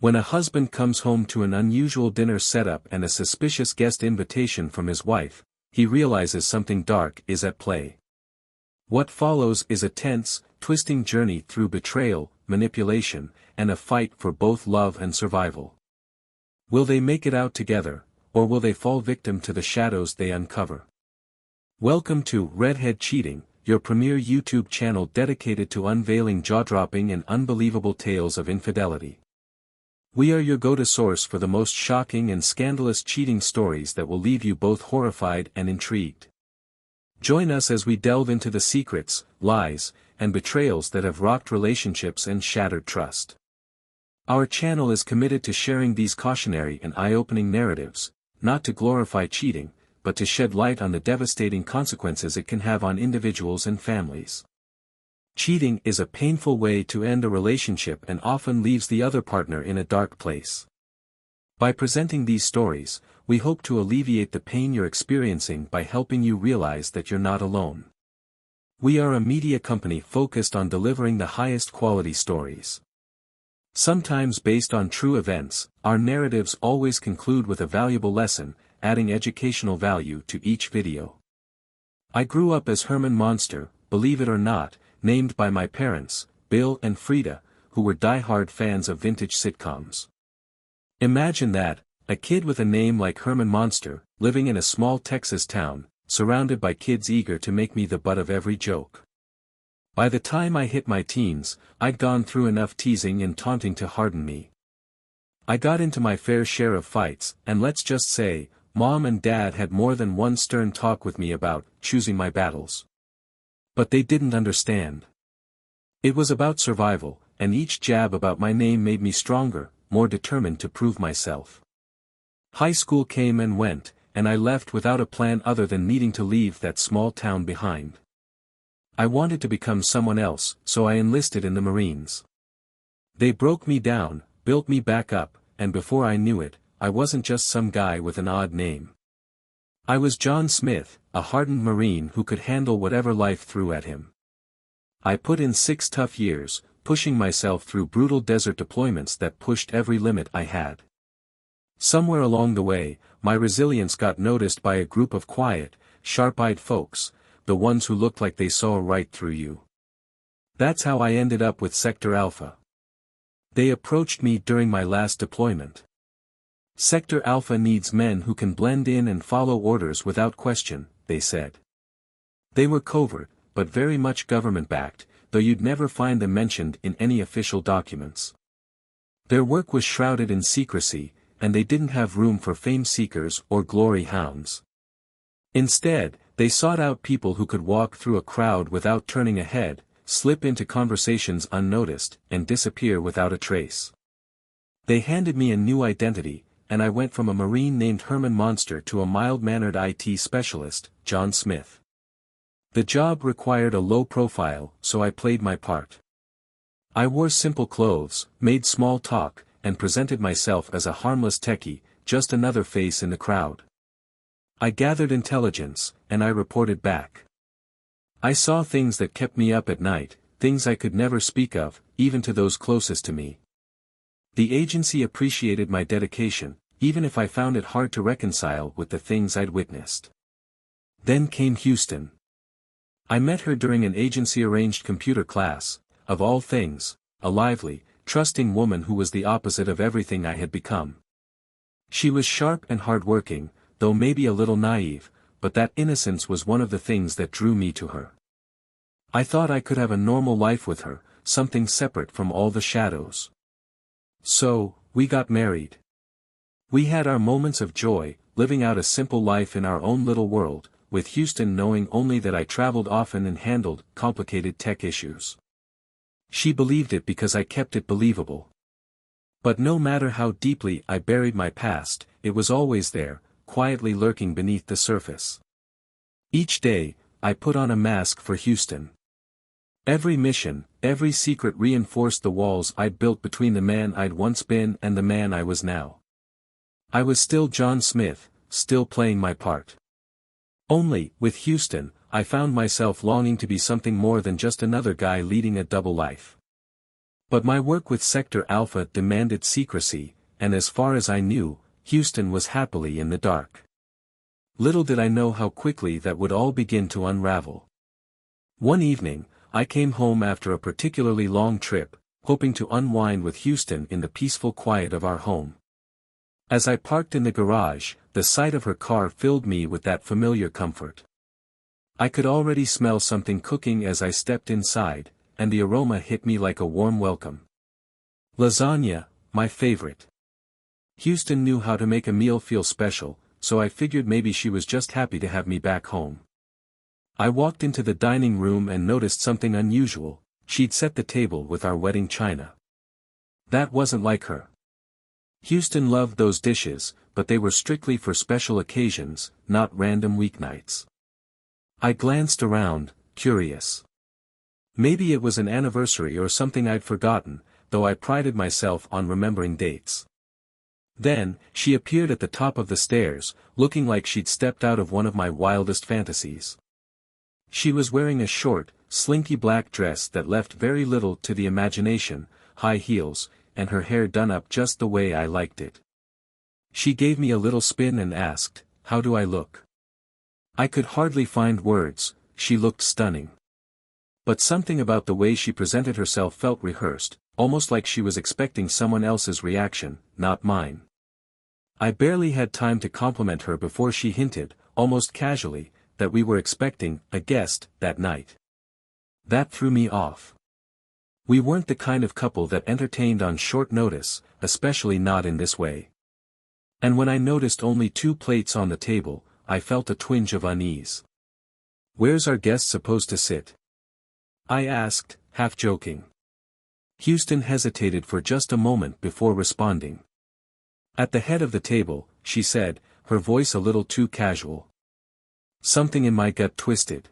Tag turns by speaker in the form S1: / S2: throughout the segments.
S1: When a husband comes home to an unusual dinner setup and a suspicious guest invitation from his wife, he realizes something dark is at play. What follows is a tense, twisting journey through betrayal, manipulation, and a fight for both love and survival. Will they make it out together, or will they fall victim to the shadows they uncover? Welcome to RedHead Cheating, your premier YouTube channel dedicated to unveiling jaw-dropping and unbelievable tales of infidelity. We are your go-to source for the most shocking and scandalous cheating stories that will leave you both horrified and intrigued. Join us as we delve into the secrets, lies, and betrayals that have rocked relationships and shattered trust. Our channel is committed to sharing these cautionary and eye-opening narratives, not to glorify cheating, but to shed light on the devastating consequences it can have on individuals and families. Cheating is a painful way to end a relationship and often leaves the other partner in a dark place. By presenting these stories, we hope to alleviate the pain you're experiencing by helping you realize that you're not alone. We are a media company focused on delivering the highest quality stories. Sometimes based on true events, our narratives always conclude with a valuable lesson, adding educational value to each video. I grew up as Herman Monster, believe it or not, named by my parents, Bill and Frida, who were die-hard fans of vintage sitcoms. Imagine that, a kid with a name like Herman Monster, living in a small Texas town, surrounded by kids eager to make me the butt of every joke. By the time I hit my teens, I'd gone through enough teasing and taunting to harden me. I got into my fair share of fights, and let's just say, Mom and Dad had more than one stern talk with me about choosing my battles. But they didn't understand. It was about survival, and each jab about my name made me stronger, more determined to prove myself. High school came and went, and I left without a plan other than needing to leave that small town behind. I wanted to become someone else, so I enlisted in the Marines. They broke me down, built me back up, and before I knew it, I wasn't just some guy with an odd name. I was John Smith, a hardened Marine who could handle whatever life threw at him. I put in 6 tough years, pushing myself through brutal desert deployments that pushed every limit I had. Somewhere along the way, my resilience got noticed by a group of quiet, sharp-eyed folks, the ones who looked like they saw right through you. That's how I ended up with Sector Alpha. They approached me during my last deployment. Sector Alpha needs men who can blend in and follow orders without question, they said. They were covert, but very much government-backed, though you'd never find them mentioned in any official documents. Their work was shrouded in secrecy, and they didn't have room for fame seekers or glory hounds. Instead, they sought out people who could walk through a crowd without turning a head, slip into conversations unnoticed, and disappear without a trace. They handed me a new identity, and I went from a Marine named Herman Monster to a mild-mannered IT specialist, John Smith. The job required a low profile, so I played my part. I wore simple clothes, made small talk, and presented myself as a harmless techie, just another face in the crowd. I gathered intelligence, and I reported back. I saw things that kept me up at night, things I could never speak of, even to those closest to me. The agency appreciated my dedication, even if I found it hard to reconcile with the things I'd witnessed. Then came Houston. I met her during an agency-arranged computer class, of all things, a lively, trusting woman who was the opposite of everything I had become. She was sharp and hard-working, though maybe a little naive, but that innocence was one of the things that drew me to her. I thought I could have a normal life with her, something separate from all the shadows. So, we got married. We had our moments of joy, living out a simple life in our own little world, with Houston knowing only that I traveled often and handled complicated tech issues. She believed it because I kept it believable. But no matter how deeply I buried my past, it was always there, quietly lurking beneath the surface. Each day, I put on a mask for Houston. Every mission, every secret reinforced the walls I'd built between the man I'd once been and the man I was now. I was still John Smith, still playing my part. Only, with Houston, I found myself longing to be something more than just another guy leading a double life. But my work with Sector Alpha demanded secrecy, and as far as I knew, Houston was happily in the dark. Little did I know how quickly that would all begin to unravel. One evening, I came home after a particularly long trip, hoping to unwind with Houston in the peaceful quiet of our home. As I parked in the garage, the sight of her car filled me with that familiar comfort. I could already smell something cooking as I stepped inside, and the aroma hit me like a warm welcome. Lasagna, my favorite. Houston knew how to make a meal feel special, so I figured maybe she was just happy to have me back home. I walked into the dining room and noticed something unusual. She'd set the table with our wedding china. That wasn't like her. Houston loved those dishes, but they were strictly for special occasions, not random weeknights. I glanced around, curious. Maybe it was an anniversary or something I'd forgotten, though I prided myself on remembering dates. Then, she appeared at the top of the stairs, looking like she'd stepped out of one of my wildest fantasies. She was wearing a short, slinky black dress that left very little to the imagination, high heels, and her hair done up just the way I liked it. She gave me a little spin and asked, "How do I look?" I could hardly find words. She looked stunning. But something about the way she presented herself felt rehearsed, almost like she was expecting someone else's reaction, not mine. I barely had time to compliment her before she hinted, almost casually, that we were expecting a guest that night. That threw me off. We weren't the kind of couple that entertained on short notice, especially not in this way. And when I noticed only 2 plates on the table, I felt a twinge of unease. "Where's our guest supposed to sit?" I asked, half joking. Houston hesitated for just a moment before responding. "At the head of the table," she said, her voice a little too casual. Something in my gut twisted.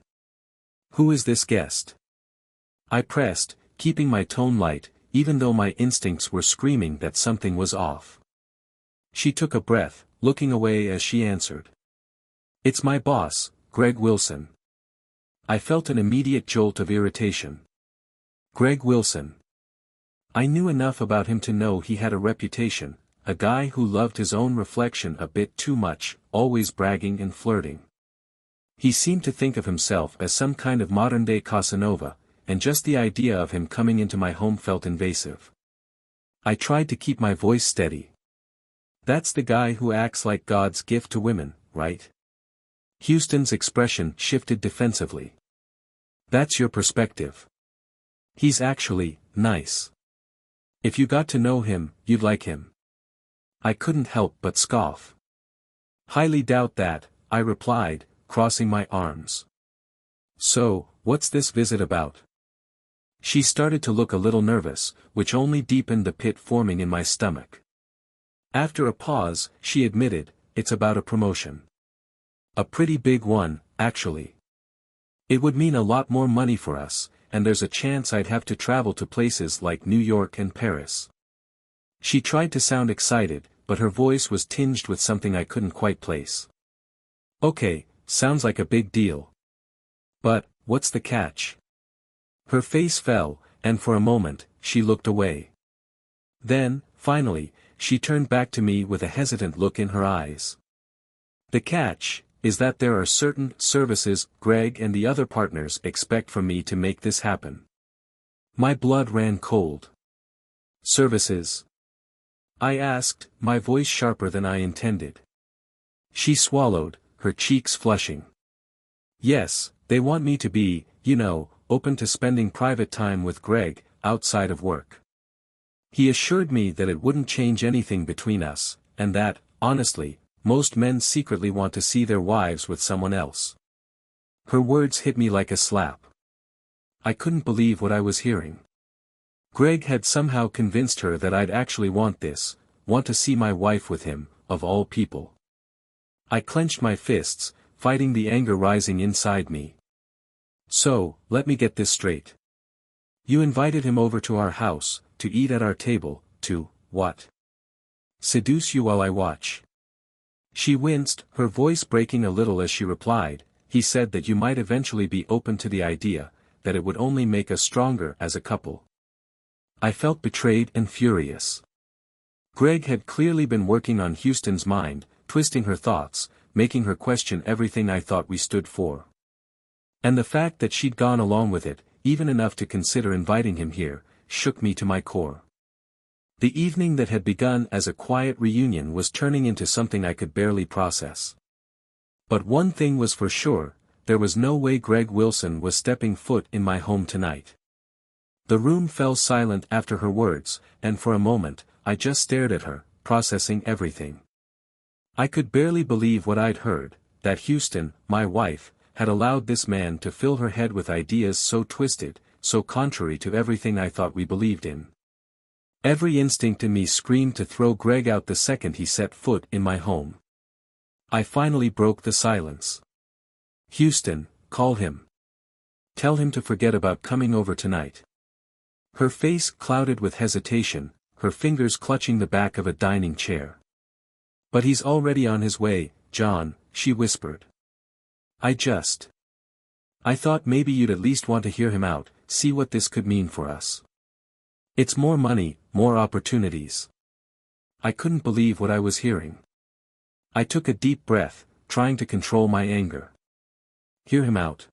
S1: "Who is this guest?" I pressed, keeping my tone light, even though my instincts were screaming that something was off. She took a breath, looking away as she answered. "It's my boss, Greg Wilson." I felt an immediate jolt of irritation. Greg Wilson. I knew enough about him to know he had a reputation, a guy who loved his own reflection a bit too much, always bragging and flirting. He seemed to think of himself as some kind of modern-day Casanova, and just the idea of him coming into my home felt invasive. I tried to keep my voice steady. "That's the guy who acts like God's gift to women, right?" Houston's expression shifted defensively. "That's your perspective. He's actually nice. If you got to know him, you'd like him." I couldn't help but scoff. "Highly doubt that," I replied, crossing my arms. "So, what's this visit about?" She started to look a little nervous, which only deepened the pit forming in my stomach. After a pause, she admitted, "It's about a promotion. A pretty big one, actually. It would mean a lot more money for us, and there's a chance I'd have to travel to places like New York and Paris." She tried to sound excited, but her voice was tinged with something I couldn't quite place. "Okay, sounds like a big deal. But, what's the catch?" Her face fell, and for a moment, she looked away. Then, finally, she turned back to me with a hesitant look in her eyes. "The catch is that there are certain services Greg and the other partners expect from me to make this happen." My blood ran cold. "Services?" I asked, my voice sharper than I intended. She swallowed, her cheeks flushing. "Yes, they want me to be, open to spending private time with Greg, outside of work. He assured me that it wouldn't change anything between us, and that, honestly, most men secretly want to see their wives with someone else." Her words hit me like a slap. I couldn't believe what I was hearing. Greg had somehow convinced her that I'd actually want to see my wife with him, of all people. I clenched my fists, fighting the anger rising inside me. "So, let me get this straight. You invited him over to our house, to eat at our table, to, what? Seduce you while I watch?" She winced, her voice breaking a little as she replied, "He said that you might eventually be open to the idea, that it would only make us stronger as a couple." I felt betrayed and furious. Greg had clearly been working on Houston's mind, twisting her thoughts, making her question everything I thought we stood for. And the fact that she'd gone along with it, even enough to consider inviting him here, shook me to my core. The evening that had begun as a quiet reunion was turning into something I could barely process. But one thing was for sure, there was no way Greg Wilson was stepping foot in my home tonight. The room fell silent after her words, and for a moment, I just stared at her, processing everything. I could barely believe what I'd heard, that Houston, my wife, had allowed this man to fill her head with ideas so twisted, so contrary to everything I thought we believed in. Every instinct in me screamed to throw Greg out the second he set foot in my home. I finally broke the silence. Houston, call him. Tell him to forget about coming over tonight. Her face clouded with hesitation, her fingers clutching the back of a dining chair. But he's already on his way, John, she whispered. I thought maybe you'd at least want to hear him out, see what this could mean for us. It's more money, more opportunities. I couldn't believe what I was hearing. I took a deep breath, trying to control my anger. Hear him out.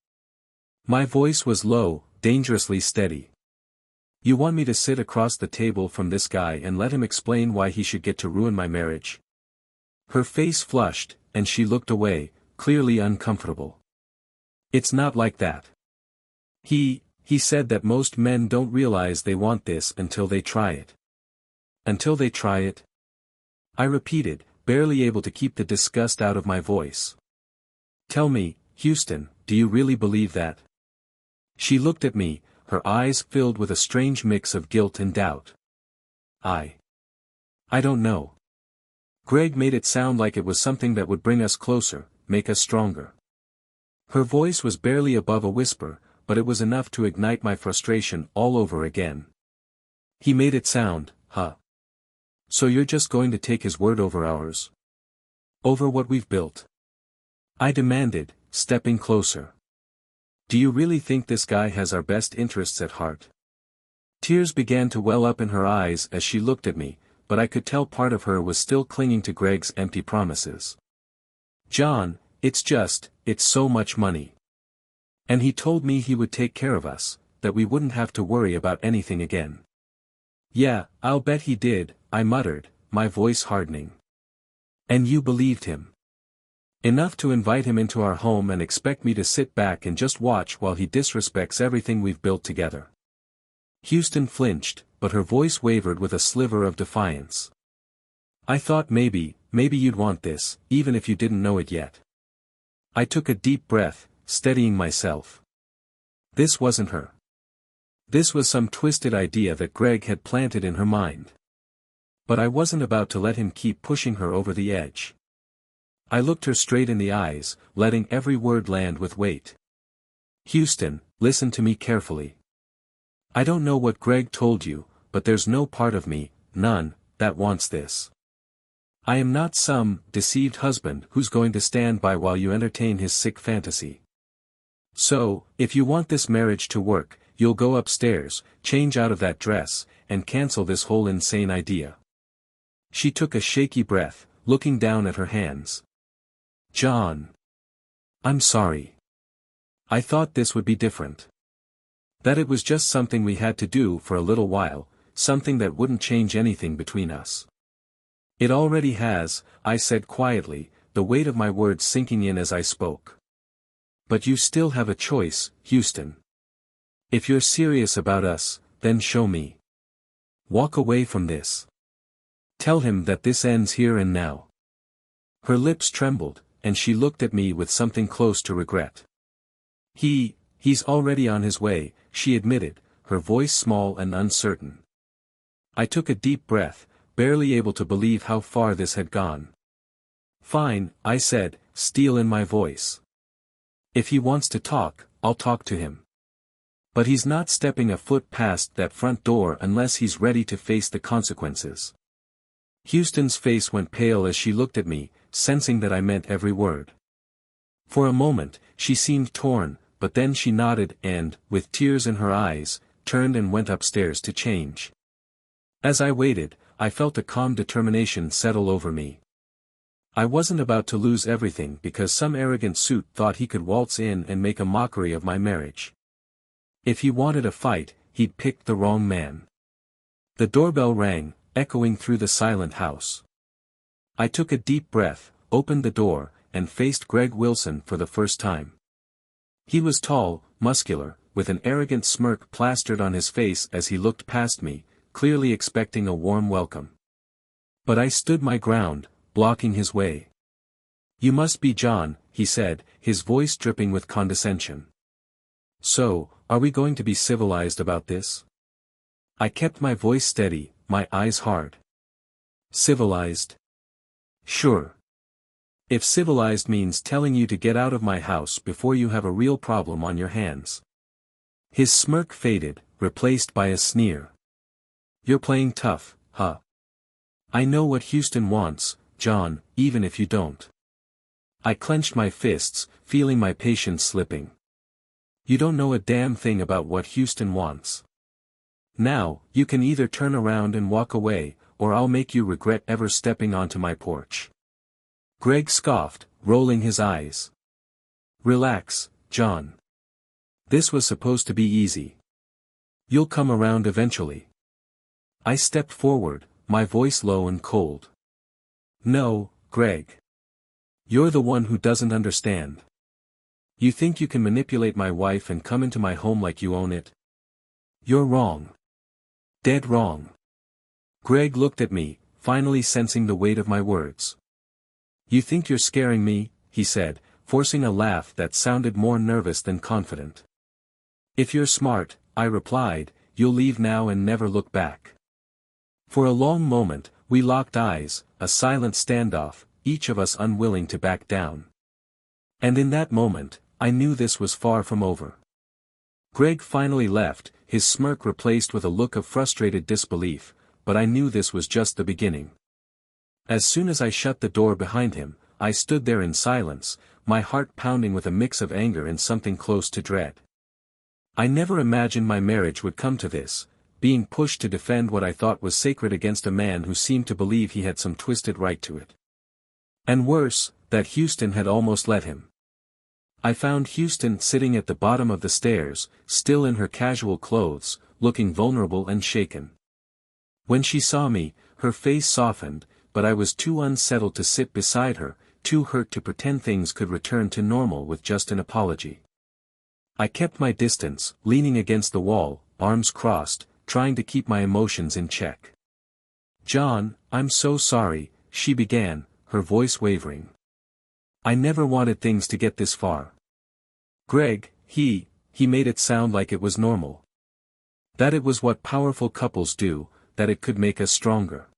S1: My voice was low, dangerously steady. You want me to sit across the table from this guy and let him explain why he should get to ruin my marriage? Her face flushed, and she looked away, clearly uncomfortable. It's not like that. He said that most men don't realize they want this until they try it. Until they try it? I repeated, barely able to keep the disgust out of my voice. Tell me, Houston, do you really believe that? She looked at me, her eyes filled with a strange mix of guilt and doubt. I don't know. Greg made it sound like it was something that would bring us closer, make us stronger. Her voice was barely above a whisper, but it was enough to ignite my frustration all over again. He made it sound, huh? So you're just going to take his word over ours? Over what we've built? I demanded, stepping closer. Do you really think this guy has our best interests at heart? Tears began to well up in her eyes as she looked at me, but I could tell part of her was still clinging to Greg's empty promises. John, it's so much money. And he told me he would take care of us, that we wouldn't have to worry about anything again. Yeah, I'll bet he did, I muttered, my voice hardening. And you believed him? Enough to invite him into our home and expect me to sit back and just watch while he disrespects everything we've built together. Houston flinched, but her voice wavered with a sliver of defiance. I thought maybe you'd want this, even if you didn't know it yet. I took a deep breath, steadying myself. This wasn't her. This was some twisted idea that Greg had planted in her mind. But I wasn't about to let him keep pushing her over the edge. I looked her straight in the eyes, letting every word land with weight. Houston, listen to me carefully. I don't know what Greg told you, but there's no part of me, none, that wants this. I am not some deceived husband who's going to stand by while you entertain his sick fantasy. So, if you want this marriage to work, you'll go upstairs, change out of that dress, and cancel this whole insane idea. She took a shaky breath, looking down at her hands. John. I'm sorry. I thought this would be different. That it was just something we had to do for a little while, something that wouldn't change anything between us. It already has, I said quietly, the weight of my words sinking in as I spoke. But you still have a choice, Houston. If you're serious about us, then show me. Walk away from this. Tell him that this ends here and now. Her lips trembled, and she looked at me with something close to regret. He's already on his way, she admitted, her voice small and uncertain. I took a deep breath, barely able to believe how far this had gone. Fine, I said, steel in my voice. If he wants to talk, I'll talk to him. But he's not stepping a foot past that front door unless he's ready to face the consequences. Houston's face went pale as she looked at me, sensing that I meant every word. For a moment, she seemed torn, but then she nodded and, with tears in her eyes, turned and went upstairs to change. As I waited, I felt a calm determination settle over me. I wasn't about to lose everything because some arrogant suit thought he could waltz in and make a mockery of my marriage. If he wanted a fight, he'd picked the wrong man. The doorbell rang, echoing through the silent house. I took a deep breath, opened the door, and faced Greg Wilson for the first time. He was tall, muscular, with an arrogant smirk plastered on his face as he looked past me, clearly expecting a warm welcome. But I stood my ground, blocking his way. "You must be John," he said, his voice dripping with condescension. "So, are we going to be civilized about this?" I kept my voice steady, my eyes hard. "Civilized? Sure. If civilized means telling you to get out of my house before you have a real problem on your hands." His smirk faded, replaced by a sneer. "You're playing tough, huh? I know what Houston wants, John, even if you don't." I clenched my fists, feeling my patience slipping. "You don't know a damn thing about what Houston wants. Now, you can either turn around and walk away, or I'll make you regret ever stepping onto my porch." Greg scoffed, rolling his eyes. "Relax, John. This was supposed to be easy. You'll come around eventually." I stepped forward, my voice low and cold. "No, Greg. You're the one who doesn't understand. You think you can manipulate my wife and come into my home like you own it? You're wrong. Dead wrong." Greg looked at me, finally sensing the weight of my words. "You think you're scaring me," he said, forcing a laugh that sounded more nervous than confident. "If you're smart," I replied, "you'll leave now and never look back." For a long moment, we locked eyes, a silent standoff, each of us unwilling to back down. And in that moment, I knew this was far from over. Greg finally left, his smirk replaced with a look of frustrated disbelief, but I knew this was just the beginning. As soon as I shut the door behind him, I stood there in silence, my heart pounding with a mix of anger and something close to dread. I never imagined my marriage would come to this, being pushed to defend what I thought was sacred against a man who seemed to believe he had some twisted right to it. And worse, that Houston had almost let him. I found Houston sitting at the bottom of the stairs, still in her casual clothes, looking vulnerable and shaken. When she saw me, her face softened, but I was too unsettled to sit beside her, too hurt to pretend things could return to normal with just an apology. I kept my distance, leaning against the wall, arms crossed, trying to keep my emotions in check. "John, I'm so sorry," she began, her voice wavering. "I never wanted things to get this far." Greg, he made it sound like it was normal. That it was what powerful couples do, that it could make us stronger.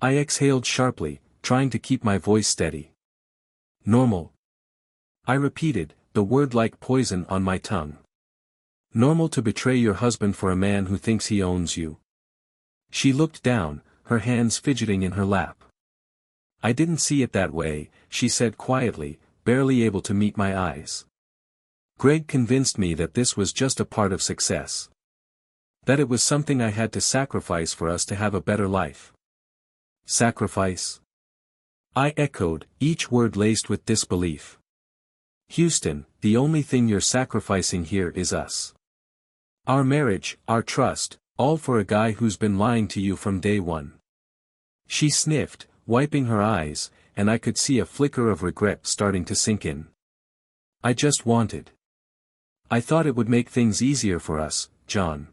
S1: I exhaled sharply, trying to keep my voice steady. "Normal?" I repeated, the word like poison on my tongue. "Normal to betray your husband for a man who thinks he owns you?" She looked down, her hands fidgeting in her lap. "I didn't see it that way," she said quietly, barely able to meet my eyes. Greg convinced me that this was just a part of success. That it was something I had to sacrifice for us to have a better life. Sacrifice? I echoed, each word laced with disbelief. "Houston, the only thing you're sacrificing here is us. Our marriage, our trust, all for a guy who's been lying to you from day one." She sniffed, wiping her eyes, and I could see a flicker of regret starting to sink in. "I just wanted. I thought it would make things easier for us, John.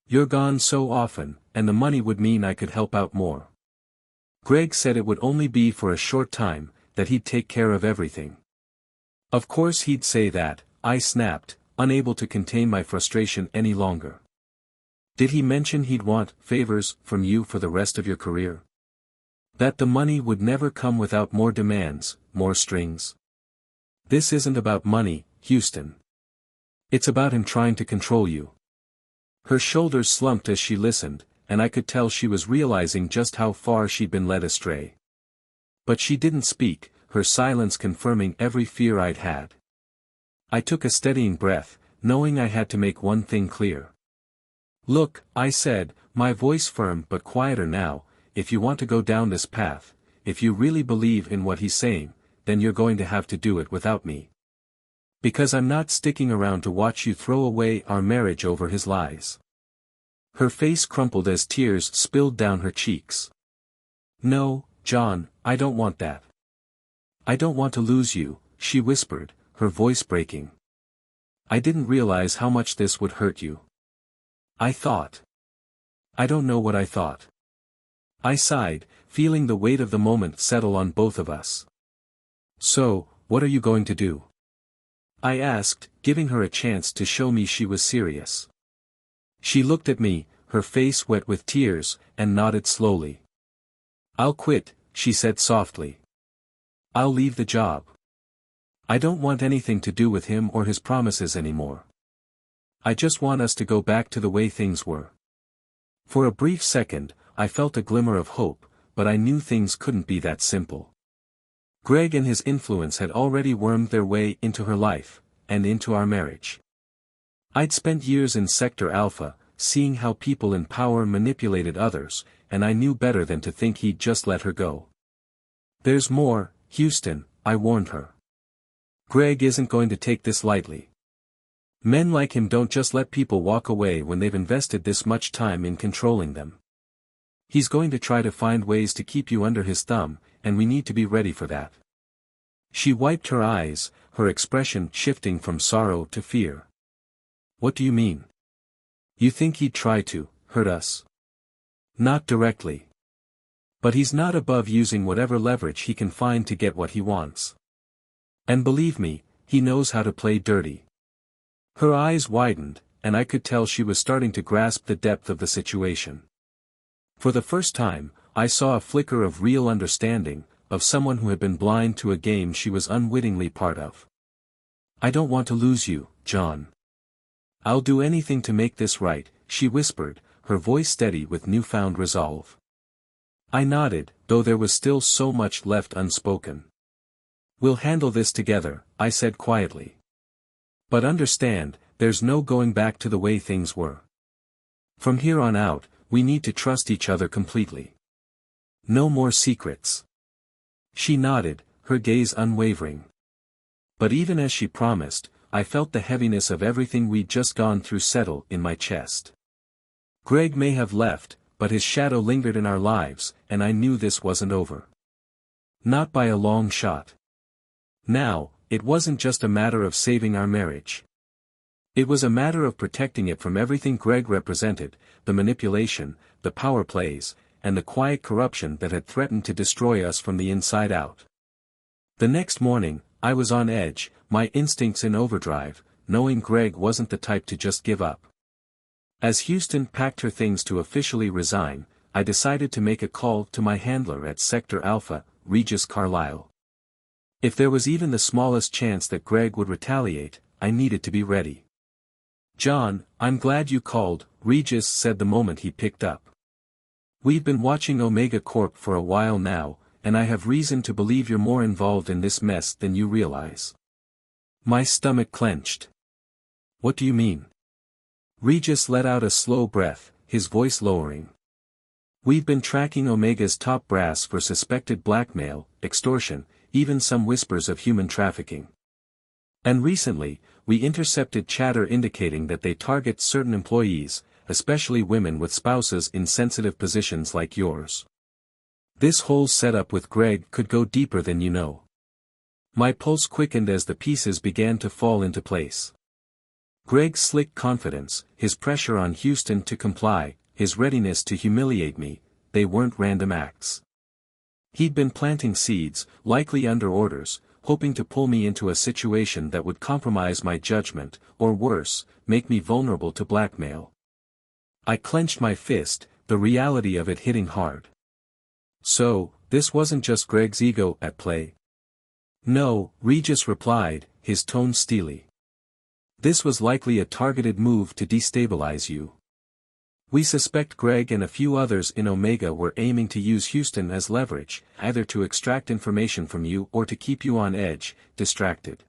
S1: You're gone so often, and the money would mean I could help out more." Greg said it would only be for a short time, that he'd take care of everything. Of course he'd say that, I snapped, unable to contain my frustration any longer. "Did he mention he'd want favors from you for the rest of your career? That the money would never come without more demands, more strings? This isn't about money, Houston. It's about him trying to control you." Her shoulders slumped as she listened, and I could tell she was realizing just how far she'd been led astray. But she didn't speak, her silence confirming every fear I'd had. I took a steadying breath, knowing I had to make one thing clear. "Look," I said, My voice firm but quieter now, if you want to go down this path, if you really believe in what he's saying, then you're going to have to do it without me. Because I'm not sticking around to watch you throw away our marriage over his lies. Her face crumpled as tears spilled down her cheeks. No, John, I don't want that. I don't want to lose you, she whispered, her voice breaking. I didn't realize how much this would hurt you. I thought. I don't know what I thought. I sighed, feeling the weight of the moment settle on both of us. So, what are you going to do? I asked, giving her a chance to show me she was serious. She looked at me, her face wet with tears, and nodded slowly. I'll quit, she said softly. I'll leave the job. I don't want anything to do with him or his promises anymore. I just want us to go back to the way things were. For a brief second, I felt a glimmer of hope, but I knew things couldn't be that simple. Greg and his influence had already wormed their way into her life, and into our marriage. I'd spent years in Sector Alpha, seeing how people in power manipulated others, and I knew better than to think he'd just let her go. There's more, Houston, I warned her. Greg isn't going to take this lightly. Men like him don't just let people walk away when they've invested this much time in controlling them. He's going to try to find ways to keep you under his thumb, and we need to be ready for that. She wiped her eyes, her expression shifting from sorrow to fear. What do you mean? You think he'd try to hurt us? Not directly. But he's not above using whatever leverage he can find to get what he wants. And believe me, he knows how to play dirty. Her eyes widened, and I could tell she was starting to grasp the depth of the situation. For the first time, I saw a flicker of real understanding, of someone who had been blind to a game she was unwittingly part of. I don't want to lose you, John. I'll do anything to make this right, she whispered, her voice steady with newfound resolve. I nodded, though there was still so much left unspoken. We'll handle this together, I said quietly. But understand, there's no going back to the way things were. From here on out, we need to trust each other completely. No more secrets. She nodded, her gaze unwavering. But even as she promised, I felt the heaviness of everything we'd just gone through settle in my chest. Greg may have left, but his shadow lingered in our lives, and I knew this wasn't over. Not by a long shot. Now, it wasn't just a matter of saving our marriage. It was a matter of protecting it from everything Greg represented, the manipulation, the power plays, and the quiet corruption that had threatened to destroy us from the inside out. The next morning, I was on edge, my instincts in overdrive, knowing Greg wasn't the type to just give up. As Houston packed her things to officially resign, I decided to make a call to my handler at Sector Alpha, Regis Carlisle. If there was even the smallest chance that Greg would retaliate, I needed to be ready. John, I'm glad you called, Regis said the moment he picked up. We've been watching Omega Corp for a while now, and I have reason to believe you're more involved in this mess than you realize. My stomach clenched. What do you mean? Regis let out a slow breath, his voice lowering. We've been tracking Omega's top brass for suspected blackmail, extortion, even some whispers of human trafficking. And recently, we intercepted chatter indicating that they target certain employees, especially women with spouses in sensitive positions like yours. This whole setup with Greg could go deeper than you know. My pulse quickened as the pieces began to fall into place. Greg's slick confidence, his pressure on Houston to comply, his readiness to humiliate me, they weren't random acts. He'd been planting seeds, likely under orders, hoping to pull me into a situation that would compromise my judgment, or worse, make me vulnerable to blackmail. I clenched my fist, the reality of it hitting hard. So, this wasn't just Greg's ego at play. No, Regis replied, his tone steely. This was likely a targeted move to destabilize you. We suspect Greg and a few others in Omega were aiming to use Houston as leverage, either to extract information from you or to keep you on edge, distracted.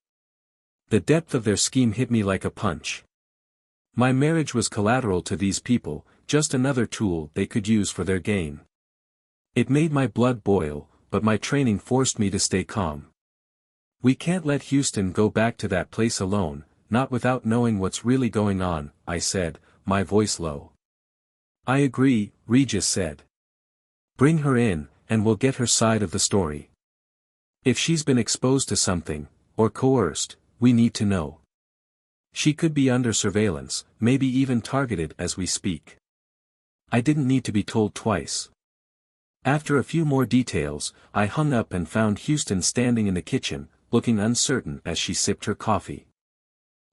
S1: The depth of their scheme hit me like a punch. My marriage was collateral to these people, just another tool they could use for their gain. It made my blood boil, but my training forced me to stay calm. We can't let Houston go back to that place alone, not without knowing what's really going on, I said, my voice low. I agree, Regis said. Bring her in, and we'll get her side of the story. If she's been exposed to something, or coerced, we need to know. She could be under surveillance, maybe even targeted as we speak. I didn't need to be told twice. After a few more details, I hung up and found Houston standing in the kitchen, looking uncertain as she sipped her coffee.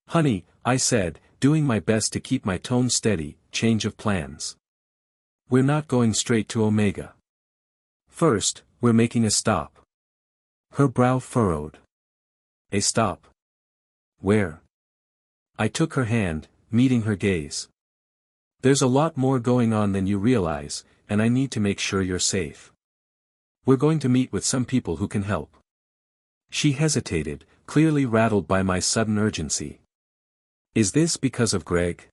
S1: Honey, I said, doing my best to keep my tone steady, change of plans. We're not going straight to Omega. First, we're making a stop. Her brow furrowed. A stop? Where? I took her hand, meeting her gaze. There's a lot more going on than you realize, and I need to make sure you're safe. We're going to meet with some people who can help. She hesitated, clearly rattled by my sudden urgency. Is this because of Greg?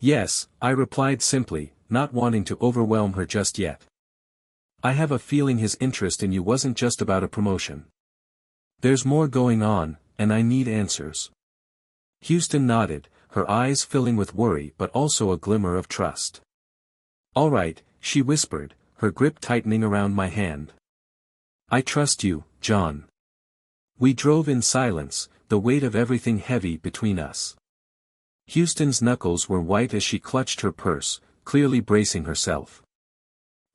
S1: Yes, I replied simply, not wanting to overwhelm her just yet. I have a feeling his interest in you wasn't just about a promotion. There's more going on, and I need answers. Houston nodded, her eyes filling with worry but also a glimmer of trust. All right, she whispered, her grip tightening around my hand. I trust you, John. We drove in silence, the weight of everything heavy between us. Houston's knuckles were white as she clutched her purse, clearly bracing herself.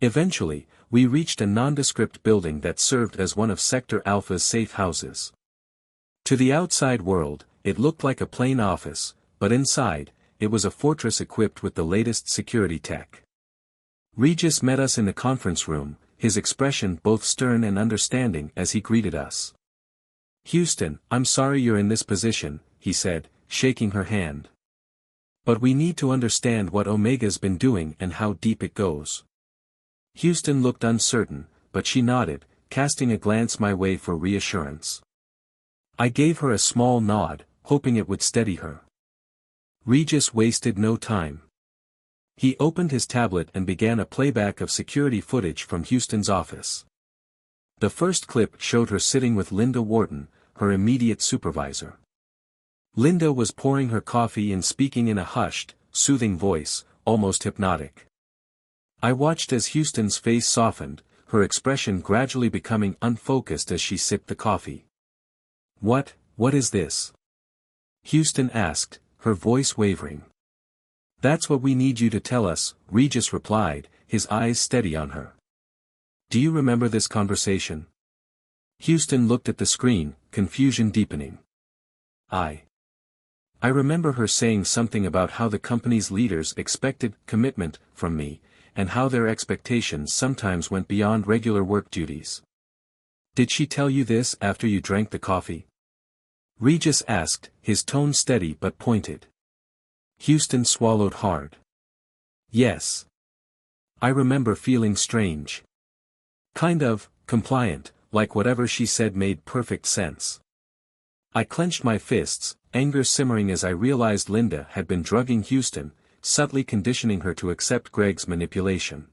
S1: Eventually, we reached a nondescript building that served as one of Sector Alpha's safe houses. To the outside world, it looked like a plain office, but inside, it was a fortress equipped with the latest security tech. Regis met us in the conference room, his expression both stern and understanding as he greeted us. Houston, I'm sorry you're in this position, he said, shaking her hand. But we need to understand what Omega's been doing and how deep it goes. Houston looked uncertain, but she nodded, casting a glance my way for reassurance. I gave her a small nod, hoping it would steady her. Regis wasted no time. He opened his tablet and began a playback of security footage from Houston's office. The first clip showed her sitting with Linda Wharton, her immediate supervisor. Linda was pouring her coffee and speaking in a hushed, soothing voice, almost hypnotic. I watched as Houston's face softened, her expression gradually becoming unfocused as she sipped the coffee. What is this? Houston asked, her voice wavering. That's what we need you to tell us, Regis replied, his eyes steady on her. Do you remember this conversation? Houston looked at the screen, confusion deepening. I remember her saying something about how the company's leaders expected commitment from me, and how their expectations sometimes went beyond regular work duties. Did she tell you this after you drank the coffee? Regis asked, his tone steady but pointed. Houston swallowed hard. Yes. I remember feeling strange. Kind of compliant, like whatever she said made perfect sense. I clenched my fists, anger simmering as I realized Linda had been drugging Houston, subtly conditioning her to accept Greg's manipulation.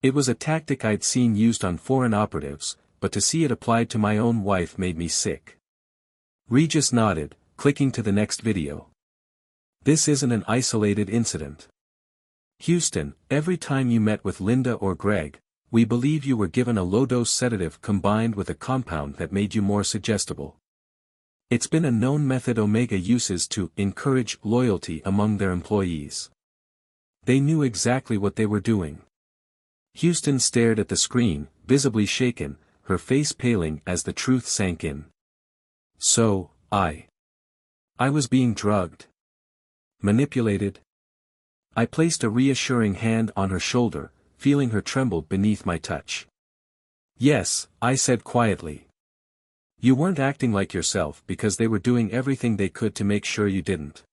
S1: It was a tactic I'd seen used on foreign operatives, but to see it applied to my own wife made me sick. Regis nodded, clicking to the next video. This isn't an isolated incident. Houston, every time you met with Linda or Greg, we believe you were given a low-dose sedative combined with a compound that made you more suggestible. It's been a known method Omega uses to encourage loyalty among their employees. They knew exactly what they were doing. Houston stared at the screen, visibly shaken, her face paling as the truth sank in. So, I was being drugged. Manipulated. I placed a reassuring hand on her shoulder, feeling her tremble beneath my touch. Yes, I said quietly. You weren't acting like yourself because they were doing everything they could to make sure you didn't.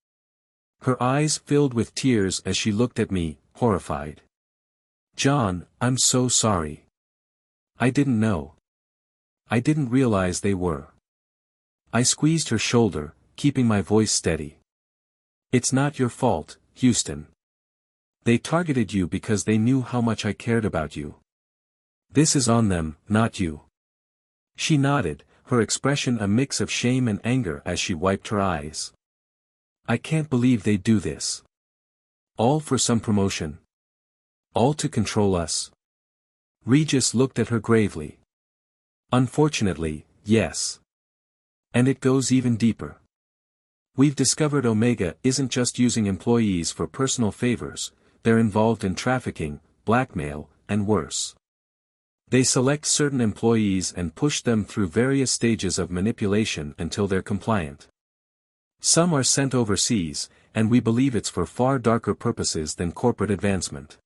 S1: Her eyes filled with tears as she looked at me, horrified. John, I'm so sorry. I didn't know. I didn't realize they were. I squeezed her shoulder, keeping my voice steady. It's not your fault, Houston. They targeted you because they knew how much I cared about you. This is on them, not you. She nodded, her expression a mix of shame and anger as she wiped her eyes. I can't believe they do this. All for some promotion. All to control us. Regis looked at her gravely. Unfortunately, yes. And it goes even deeper. We've discovered Omega isn't just using employees for personal favors, they're involved in trafficking, blackmail, and worse. They select certain employees and push them through various stages of manipulation until they're compliant. Some are sent overseas, and we believe it's for far darker purposes than corporate advancement.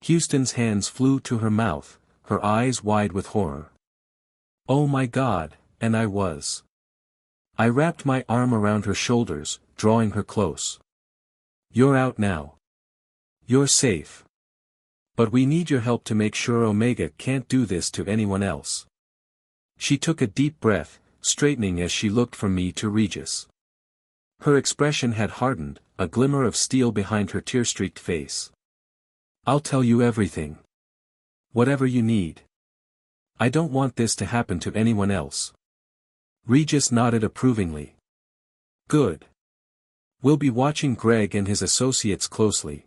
S1: Houston's hands flew to her mouth, her eyes wide with horror. Oh my God, and I was. I wrapped my arm around her shoulders, drawing her close. You're out now. You're safe. But we need your help to make sure Omega can't do this to anyone else. She took a deep breath, straightening as she looked from me to Regis. Her expression had hardened, a glimmer of steel behind her tear-streaked face. I'll tell you everything. Whatever you need. I don't want this to happen to anyone else. Regis nodded approvingly. Good. We'll be watching Greg and his associates closely.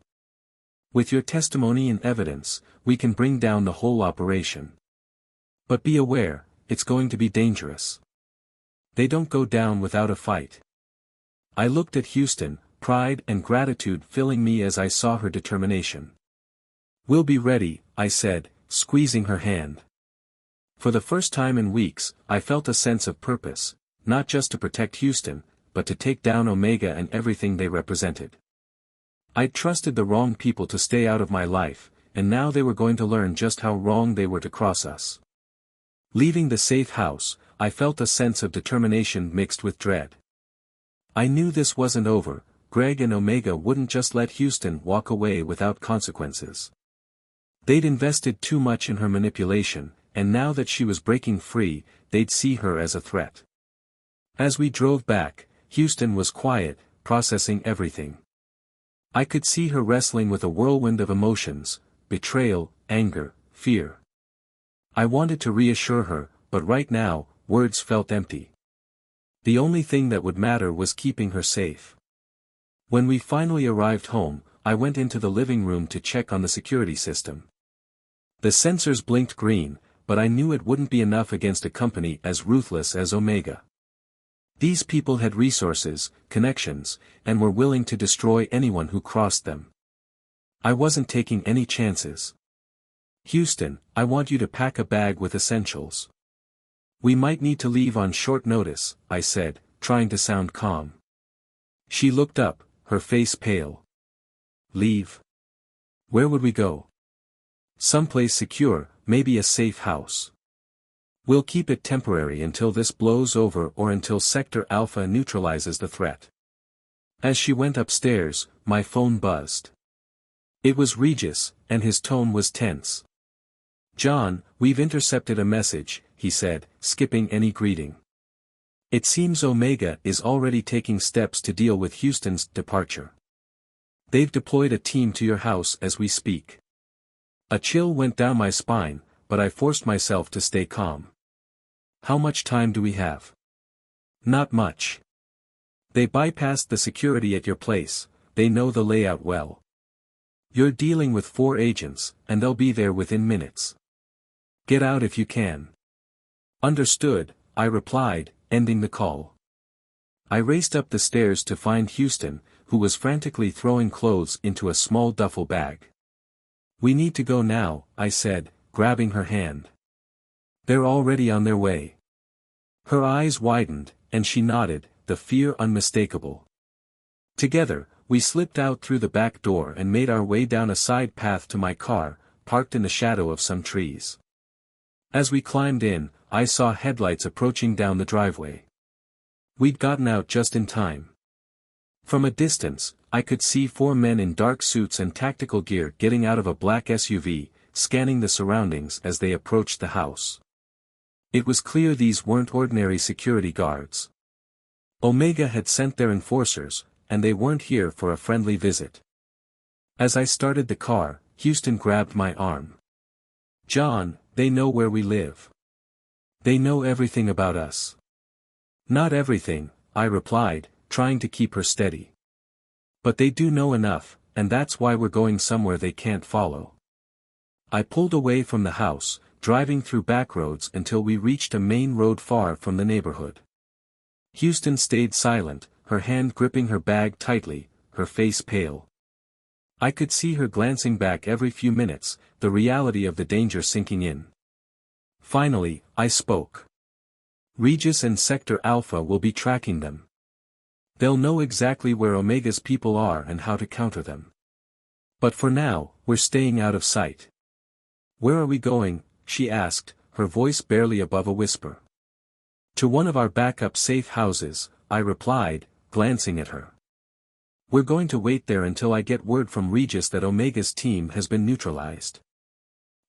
S1: With your testimony and evidence, we can bring down the whole operation. But be aware, it's going to be dangerous. They don't go down without a fight. I looked at Houston, pride and gratitude filling me as I saw her determination. We'll be ready, I said, squeezing her hand. For the first time in weeks, I felt a sense of purpose, not just to protect Houston, but to take down Omega and everything they represented. I'd trusted the wrong people to stay out of my life, and now they were going to learn just how wrong they were to cross us. Leaving the safe house, I felt a sense of determination mixed with dread. I knew this wasn't over. Greg and Omega wouldn't just let Houston walk away without consequences. They'd invested too much in her manipulation, and now that she was breaking free, they'd see her as a threat. As we drove back, Houston was quiet, processing everything. I could see her wrestling with a whirlwind of emotions, betrayal, anger, fear. I wanted to reassure her, but right now, words felt empty. The only thing that would matter was keeping her safe. When we finally arrived home, I went into the living room to check on the security system. The sensors blinked green, but I knew it wouldn't be enough against a company as ruthless as Omega. These people had resources, connections, and were willing to destroy anyone who crossed them. I wasn't taking any chances. Houston, I want you to pack a bag with essentials. We might need to leave on short notice, I said, trying to sound calm. She looked up, her face pale. Leave? Where would we go? Someplace secure, maybe a safe house. We'll keep it temporary until this blows over or until Sector Alpha neutralizes the threat. As she went upstairs, my phone buzzed. It was Regis, and his tone was tense. John, we've intercepted a message, he said, skipping any greeting. It seems Omega is already taking steps to deal with Houston's departure. They've deployed a team to your house as we speak. A chill went down my spine, but I forced myself to stay calm. How much time do we have? Not much. They bypassed the security at your place, they know the layout well. You're dealing with 4 agents, and they'll be there within minutes. Get out if you can. Understood, I replied, ending the call. I raced up the stairs to find Houston, who was frantically throwing clothes into a small duffel bag. We need to go now, I said, grabbing her hand. They're already on their way. Her eyes widened, and she nodded, the fear unmistakable. Together, we slipped out through the back door and made our way down a side path to my car, parked in the shadow of some trees. As we climbed in, I saw headlights approaching down the driveway. We'd gotten out just in time. From a distance, I could see 4 men in dark suits and tactical gear getting out of a black SUV, scanning the surroundings as they approached the house. It was clear these weren't ordinary security guards. Omega had sent their enforcers, and they weren't here for a friendly visit. As I started the car, Houston grabbed my arm. "John, they know where we live. They know everything about us." "Not everything," I replied, trying to keep her steady. "But they do know enough, and that's why we're going somewhere they can't follow." I pulled away from the house, driving through back roads until we reached a main road far from the neighborhood. Houston stayed silent, her hand gripping her bag tightly, her face pale. I could see her glancing back every few minutes, the reality of the danger sinking in. Finally, I spoke. "Regis and Sector Alpha will be tracking them. They'll know exactly where Omega's people are and how to counter them. But for now, we're staying out of sight." "Where are we going?" she asked, her voice barely above a whisper. "To one of our backup safe houses," I replied, glancing at her. "We're going to wait there until I get word from Regis that Omega's team has been neutralized.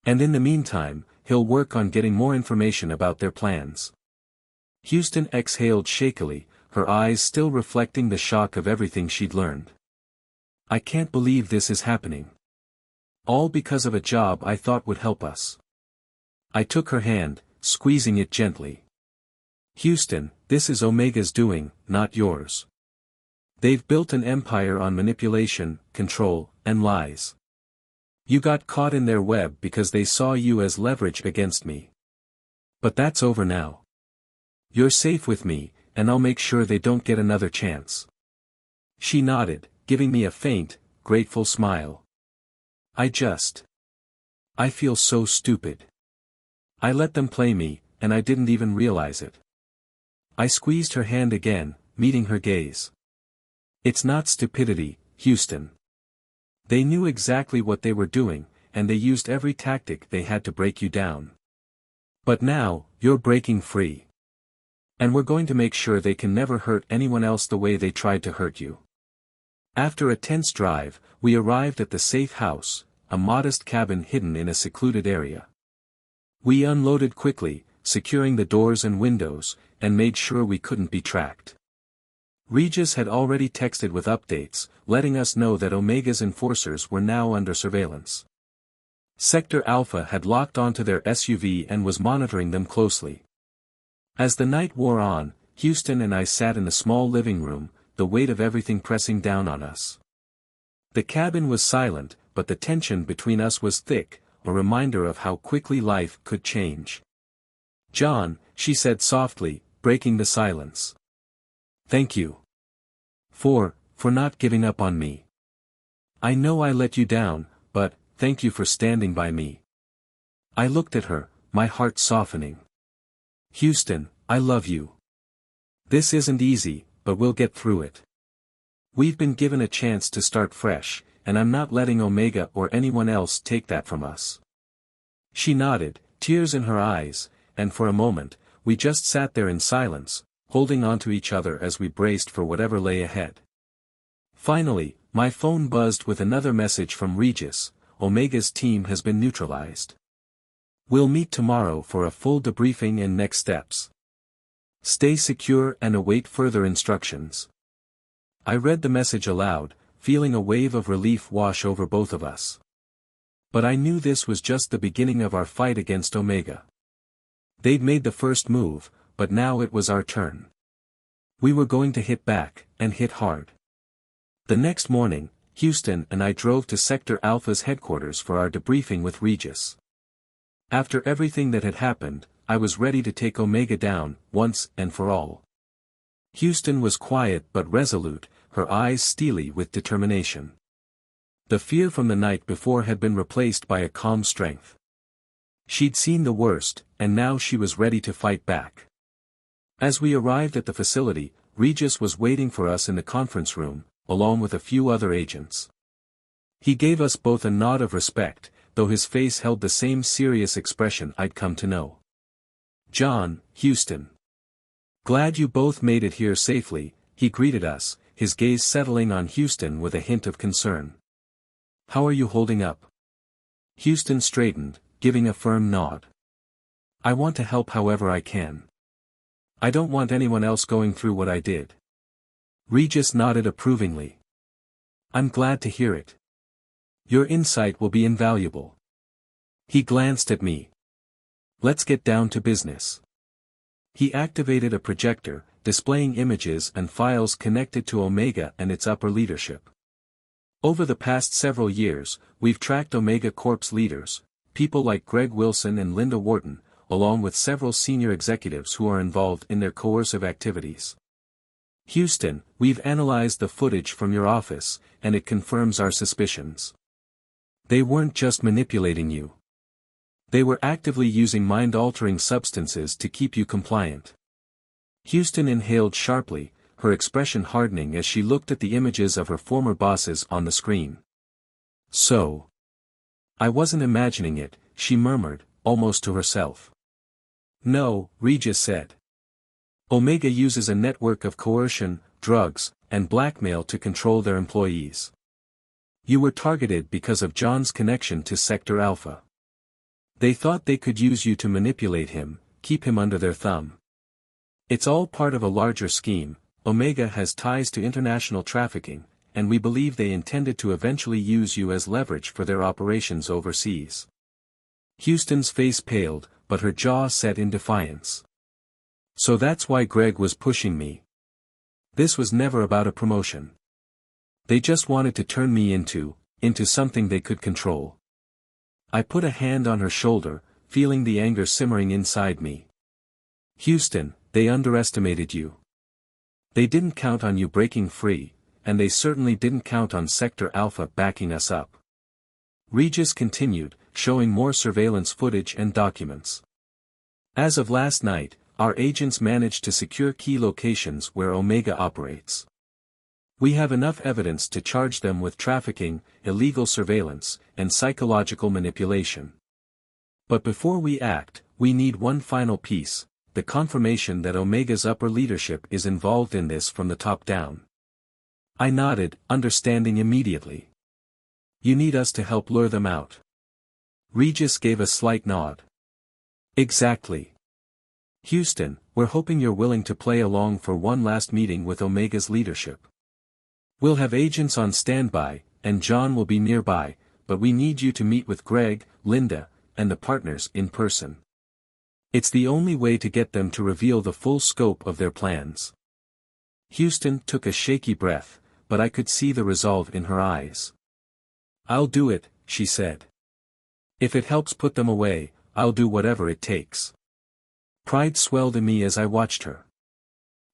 S1: And in the meantime, he'll work on getting more information about their plans." Houston exhaled shakily, her eyes still reflecting the shock of everything she'd learned. "I can't believe this is happening. All because of a job I thought would help us." I took her hand, squeezing it gently. "Houston, this is Omega's doing, not yours. They've built an empire on manipulation, control, and lies. You got caught in their web because they saw you as leverage against me. But that's over now. You're safe with me, and I'll make sure they don't get another chance." She nodded, giving me a faint, grateful smile. I feel so stupid. I let them play me, and I didn't even realize it." I squeezed her hand again, meeting her gaze. "It's not stupidity, Houston. They knew exactly what they were doing, and they used every tactic they had to break you down. But now, you're breaking free. And we're going to make sure they can never hurt anyone else the way they tried to hurt you." After a tense drive, we arrived at the safe house, a modest cabin hidden in a secluded area. We unloaded quickly, securing the doors and windows, and made sure we couldn't be tracked. Regis had already texted with updates, letting us know that Omega's enforcers were now under surveillance. Sector Alpha had locked onto their SUV and was monitoring them closely. As the night wore on, Houston and I sat in the small living room, the weight of everything pressing down on us. The cabin was silent, but the tension between us was thick, a reminder of how quickly life could change. "John," she said softly, breaking the silence. "Thank you. For not giving up on me. I know I let you down, but, thank you for standing by me." I looked at her, my heart softening. "Houston, I love you. This isn't easy, but we'll get through it. We've been given a chance to start fresh, and I'm not letting Omega or anyone else take that from us." She nodded, tears in her eyes, and for a moment, we just sat there in silence, holding onto each other as we braced for whatever lay ahead. Finally, my phone buzzed with another message from Regis: "Omega's team has been neutralized. We'll meet tomorrow for a full debriefing and next steps. Stay secure and await further instructions." I read the message aloud, feeling a wave of relief wash over both of us. But I knew this was just the beginning of our fight against Omega. They'd made the first move, but now it was our turn. We were going to hit back, and hit hard. The next morning, Houston and I drove to Sector Alpha's headquarters for our debriefing with Regis. After everything that had happened, I was ready to take Omega down, once and for all. Houston was quiet but resolute, her eyes steely with determination. The fear from the night before had been replaced by a calm strength. She'd seen the worst, and now she was ready to fight back. As we arrived at the facility, Regis was waiting for us in the conference room, along with a few other agents. He gave us both a nod of respect, though his face held the same serious expression I'd come to know. "John, Houston. Glad you both made it here safely," he greeted us, his gaze settling on Houston with a hint of concern. "How are you holding up?" Houston straightened, giving a firm nod. "I want to help however I can. I don't want anyone else going through what I did." Regis nodded approvingly. "I'm glad to hear it. Your insight will be invaluable. He glanced at me. Let's get down to business. He activated a projector, displaying images and files connected to Omega and its upper leadership. Over the past several years, we've tracked Omega Corp's leaders, people like Greg Wilson and Linda Wharton, along with several senior executives who are involved in their coercive activities. Houston, we've analyzed the footage from your office, and it confirms our suspicions. They weren't just manipulating you. They were actively using mind-altering substances to keep you compliant. Houston inhaled sharply, her expression hardening as she looked at the images of her former bosses on the screen. So. I wasn't imagining it, she murmured, almost to herself. No, Regis said. Omega uses a network of coercion, drugs, and blackmail to control their employees. You were targeted because of John's connection to Sector Alpha. They thought they could use you to manipulate him, keep him under their thumb. It's all part of a larger scheme. Omega has ties to international trafficking, and we believe they intended to eventually use you as leverage for their operations overseas. Houston's face paled, but her jaw set in defiance. So that's why Greg was pushing me. This was never about a promotion. They just wanted to turn me into something they could control. I put a hand on her shoulder, feeling the anger simmering inside me. Houston, they underestimated you. They didn't count on you breaking free, and they certainly didn't count on Sector Alpha backing us up. Regis continued, showing more surveillance footage and documents. As of last night, our agents managed to secure key locations where Omega operates. We have enough evidence to charge them with trafficking, illegal surveillance, and psychological manipulation. But before we act, we need one final piece, the confirmation that Omega's upper leadership is involved in this from the top down. I nodded, understanding immediately. You need us to help lure them out. Regis gave a slight nod. Exactly. Houston, we're hoping you're willing to play along for one last meeting with Omega's leadership. We'll have agents on standby, and John will be nearby, but we need you to meet with Greg, Linda, and the partners in person. It's the only way to get them to reveal the full scope of their plans. Houston took a shaky breath, but I could see the resolve in her eyes. I'll do it, she said. If it helps put them away, I'll do whatever it takes. Pride swelled in me as I watched her.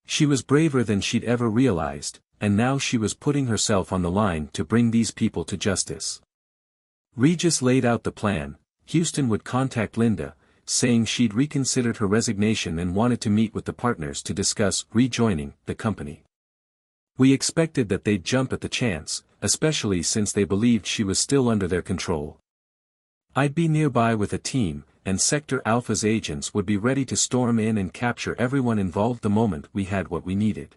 S1: She was braver than she'd ever realized, and now she was putting herself on the line to bring these people to justice. Regis laid out the plan. Houston would contact Linda, saying she'd reconsidered her resignation and wanted to meet with the partners to discuss rejoining the company. We expected that they'd jump at the chance, especially since they believed she was still under their control. I'd be nearby with a team, and Sector Alpha's agents would be ready to storm in and capture everyone involved the moment we had what we needed.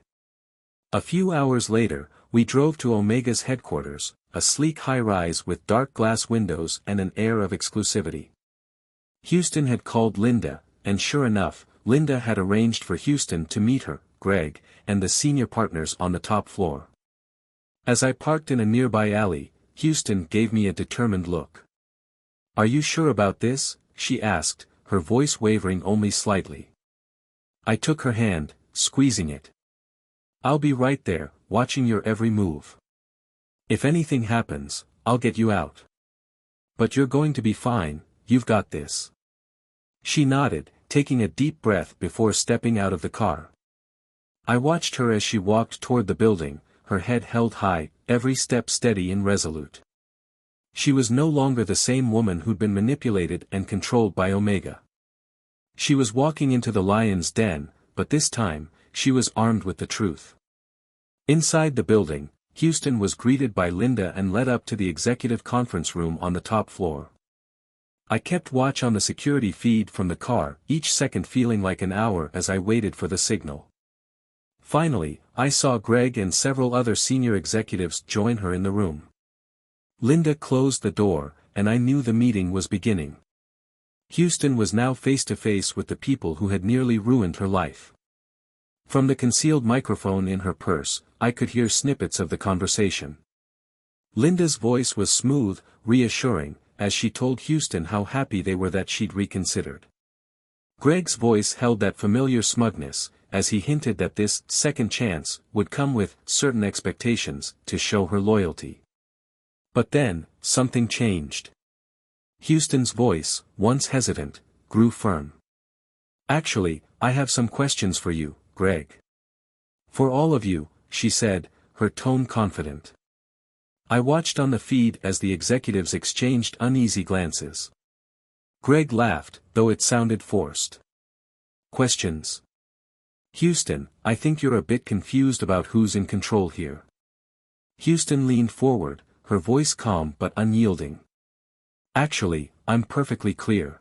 S1: A few hours later, we drove to Omega's headquarters, a sleek high-rise with dark glass windows and an air of exclusivity. Houston had called Linda, and sure enough, Linda had arranged for Houston to meet her, Greg, and the senior partners on the top floor. As I parked in a nearby alley, Houston gave me a determined look. Are you sure about this? She asked, her voice wavering only slightly. I took her hand, squeezing it. I'll be right there, watching your every move. If anything happens, I'll get you out. But you're going to be fine, you've got this. She nodded, taking a deep breath before stepping out of the car. I watched her as she walked toward the building, her head held high, every step steady and resolute. She was no longer the same woman who'd been manipulated and controlled by Omega. She was walking into the lion's den, but this time, she was armed with the truth. Inside the building, Houston was greeted by Linda and led up to the executive conference room on the top floor. I kept watch on the security feed from the car, each second feeling like an hour as I waited for the signal. Finally, I saw Greg and several other senior executives join her in the room. Linda closed the door, and I knew the meeting was beginning. Houston was now face to face with the people who had nearly ruined her life. From the concealed microphone in her purse, I could hear snippets of the conversation. Linda's voice was smooth, reassuring, as she told Houston how happy they were that she'd reconsidered. Greg's voice held that familiar smugness, as he hinted that this second chance would come with certain expectations to show her loyalty. But then, something changed. Houston's voice, once hesitant, grew firm. "Actually, I have some questions for you, Greg." "For all of you," she said, her tone confident. I watched on the feed as the executives exchanged uneasy glances. Greg laughed, though it sounded forced. "Questions? Houston, I think you're a bit confused about who's in control here." Houston leaned forward, her voice calm but unyielding. "Actually, I'm perfectly clear.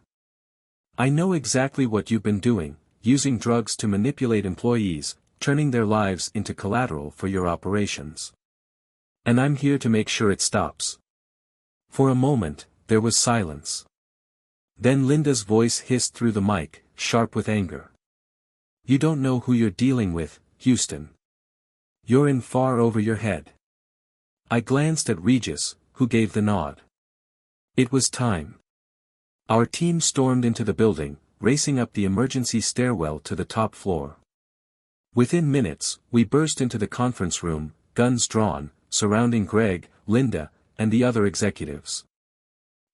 S1: I know exactly what you've been doing, using drugs to manipulate employees, turning their lives into collateral for your operations. And I'm here to make sure it stops." For a moment, there was silence. Then Linda's voice hissed through the mic, sharp with anger. "You don't know who you're dealing with, Houston. You're in far over your head." I glanced at Regis, who gave the nod. It was time. Our team stormed into the building, racing up the emergency stairwell to the top floor. Within minutes, we burst into the conference room, guns drawn, surrounding Greg, Linda, and the other executives.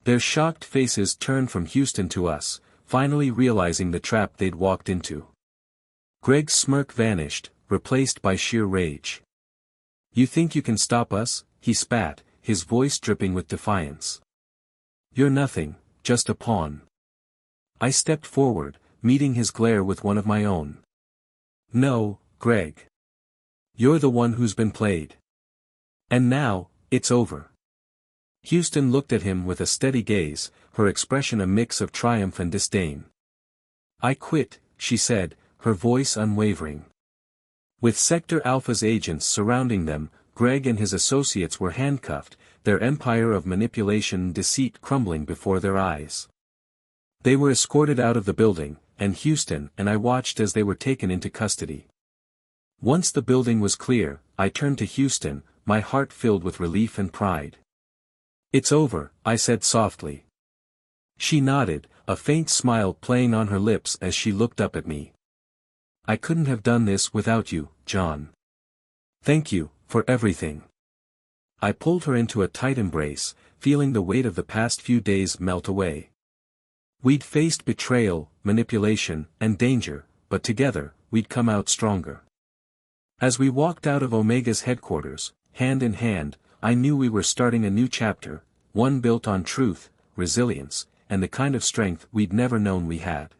S1: Their shocked faces turned from Houston to us, finally realizing the trap they'd walked into. Greg's smirk vanished, replaced by sheer rage. "You think you can stop us?" he spat, his voice dripping with defiance. "You're nothing, just a pawn." I stepped forward, meeting his glare with one of my own. "No, Greg. You're the one who's been played. And now, it's over." Houston looked at him with a steady gaze, her expression a mix of triumph and disdain. "I quit," she said, her voice unwavering. With Sector Alpha's agents surrounding them, Greg and his associates were handcuffed, their empire of manipulation and deceit crumbling before their eyes. They were escorted out of the building, and Houston and I watched as they were taken into custody. Once the building was clear, I turned to Houston, my heart filled with relief and pride. "It's over," I said softly. She nodded, a faint smile playing on her lips as she looked up at me. "I couldn't have done this without you, John. Thank you, for everything." I pulled her into a tight embrace, feeling the weight of the past few days melt away. We'd faced betrayal, manipulation, and danger, but together, we'd come out stronger. As we walked out of Omega's headquarters, hand in hand, I knew we were starting a new chapter, one built on truth, resilience, and the kind of strength we'd never known we had.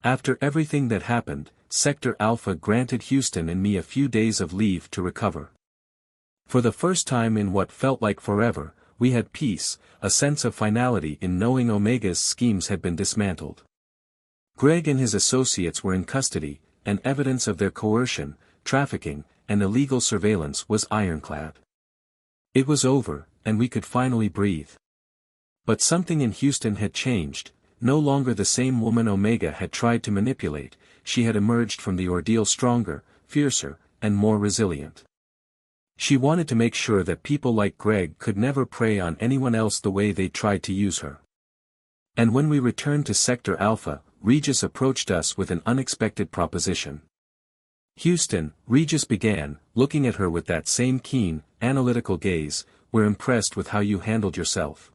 S1: After everything that happened, Sector Alpha granted Houston and me a few days of leave to recover. For the first time in what felt like forever, we had peace, a sense of finality in knowing Omega's schemes had been dismantled. Greg and his associates were in custody, and evidence of their coercion, trafficking, and illegal surveillance was ironclad. It was over, and we could finally breathe. But something in Houston had changed. No longer the same woman Omega had tried to manipulate, she had emerged from the ordeal stronger, fiercer, and more resilient. She wanted to make sure that people like Greg could never prey on anyone else the way they tried to use her. And when we returned to Sector Alpha, Regis approached us with an unexpected proposition. "Houston," Regis began, looking at her with that same keen, analytical gaze, "we're impressed with how you handled yourself.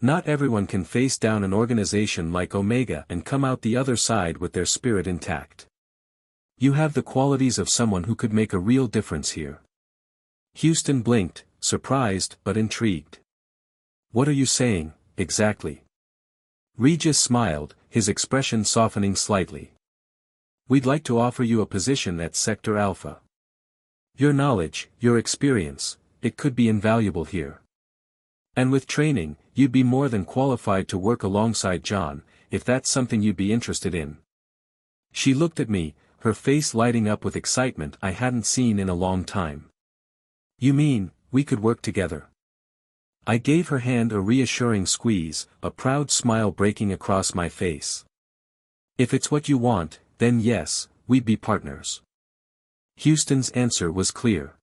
S1: Not everyone can face down an organization like Omega and come out the other side with their spirit intact. You have the qualities of someone who could make a real difference here." Houston blinked, surprised but intrigued. "What are you saying, exactly?" Regis smiled, his expression softening slightly. "We'd like to offer you a position at Sector Alpha. Your knowledge, your experience, it could be invaluable here. And with training, you'd be more than qualified to work alongside John, if that's something you'd be interested in." She looked at me, her face lighting up with excitement I hadn't seen in a long time. "You mean, we could work together?" I gave her hand a reassuring squeeze, a proud smile breaking across my face. "If it's what you want, then yes, we'd be partners." Houston's answer was clear.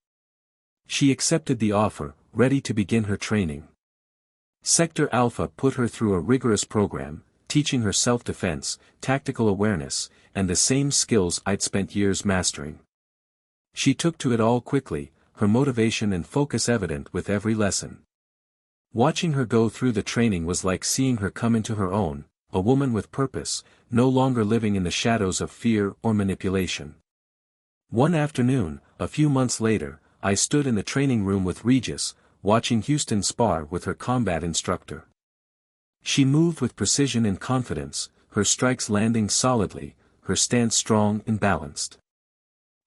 S1: She accepted the offer, ready to begin her training. Sector Alpha put her through a rigorous program, teaching her self-defense, tactical awareness, and the same skills I'd spent years mastering. She took to it all quickly, her motivation and focus evident with every lesson. Watching her go through the training was like seeing her come into her own, a woman with purpose, no longer living in the shadows of fear or manipulation. One afternoon, a few months later, I stood in the training room with Regis, watching Houston spar with her combat instructor. She moved with precision and confidence, her strikes landing solidly, her stance strong and balanced.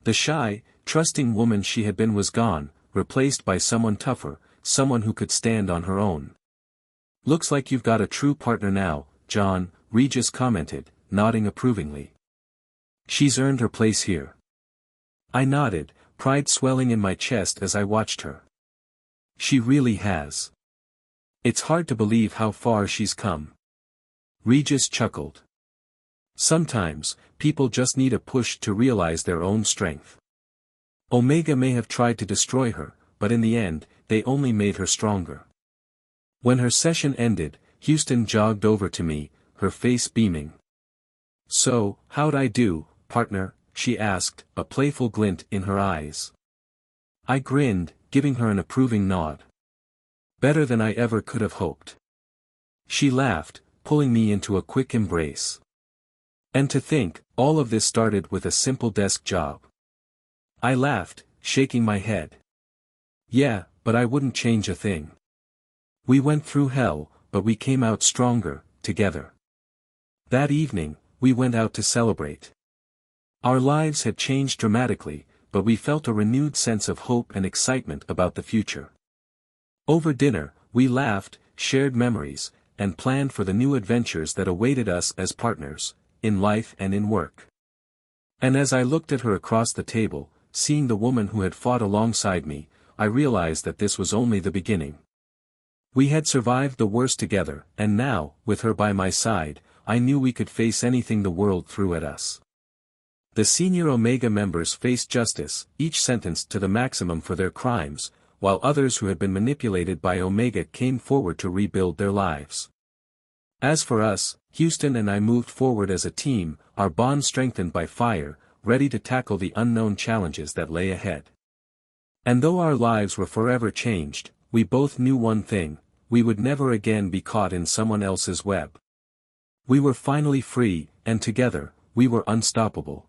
S1: The shy, trusting woman she had been was gone, replaced by someone tougher, someone who could stand on her own. "Looks like you've got a true partner now, John," Regis commented, nodding approvingly. "She's earned her place here." I nodded, pride swelling in my chest as I watched her. "She really has. It's hard to believe how far she's come." Regis chuckled. "Sometimes, people just need a push to realize their own strength. Omega may have tried to destroy her, but in the end, they only made her stronger." When her session ended, Houston jogged over to me, her face beaming. "So, how'd I do, partner?" she asked, a playful glint in her eyes. I grinned, giving her an approving nod. "Better than I ever could have hoped." She laughed, pulling me into a quick embrace. "And to think, all of this started with a simple desk job." I laughed, shaking my head. "Yeah, but I wouldn't change a thing. We went through hell, but we came out stronger, together." That evening, we went out to celebrate. Our lives had changed dramatically, but we felt a renewed sense of hope and excitement about the future. Over dinner, we laughed, shared memories, and planned for the new adventures that awaited us as partners, in life and in work. And as I looked at her across the table, seeing the woman who had fought alongside me, I realized that this was only the beginning. We had survived the worst together, and now, with her by my side, I knew we could face anything the world threw at us. The senior Omega members faced justice, each sentenced to the maximum for their crimes, while others who had been manipulated by Omega came forward to rebuild their lives. As for us, Houston and I moved forward as a team, our bond strengthened by fire, ready to tackle the unknown challenges that lay ahead. And though our lives were forever changed, we both knew one thing: we would never again be caught in someone else's web. We were finally free, and together, we were unstoppable.